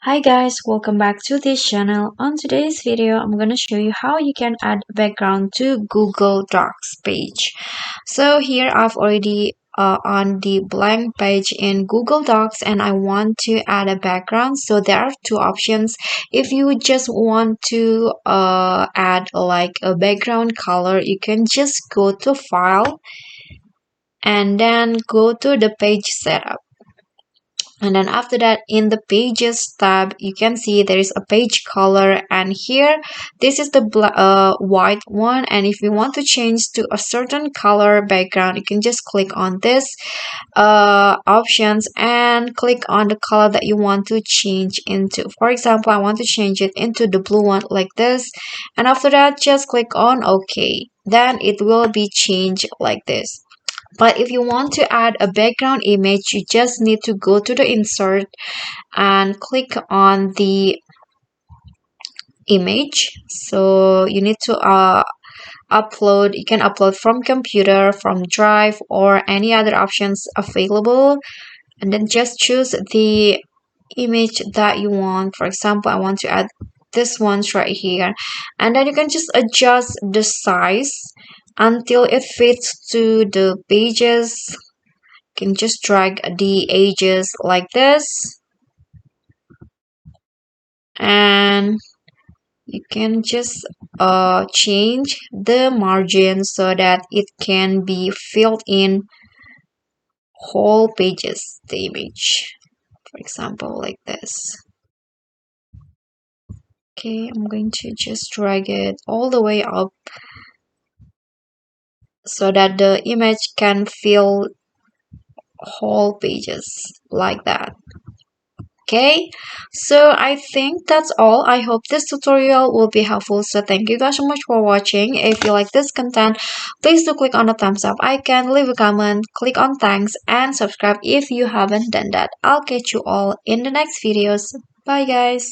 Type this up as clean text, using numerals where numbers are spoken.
Hi guys, welcome back to this channel. On today's video, I'm going to show you how you can add background to Google Docs page. So here I've already on the blank page in Google Docs and I want to add a background. So there are two options. If you just want to add like a background color, you can just go to File and then go to the page setup. And then after that, in the pages tab, you can see there is a page color, and here this is the white one. And if you want to change to a certain color background, you can just click on this options and click on the color that you want to change into. For example, I want to change it into the blue one like this, and after that just click on OK. Then it will be changed like this. But if you want to add a background image, you just need to go to the insert and click on the image. So you need to upload. You can upload from computer, from drive, or any other options available, and then just choose the image that you want. For example, I want to add this one's right here, and then you can just adjust the size until it fits to the pages. Can just drag the edges like this, and you can just change the margin so that it can be filled in whole pages, the image, for example like this. Okay, I'm going to just drag it all the way up so that the image can fill whole pages like that. Okay, so I think that's all. I hope this tutorial will be helpful. So thank you guys so much for watching. If you like this content, please do click on the thumbs up icon, leave a comment, click on thanks, and subscribe if you haven't done that. I'll catch you all in the next videos. Bye guys.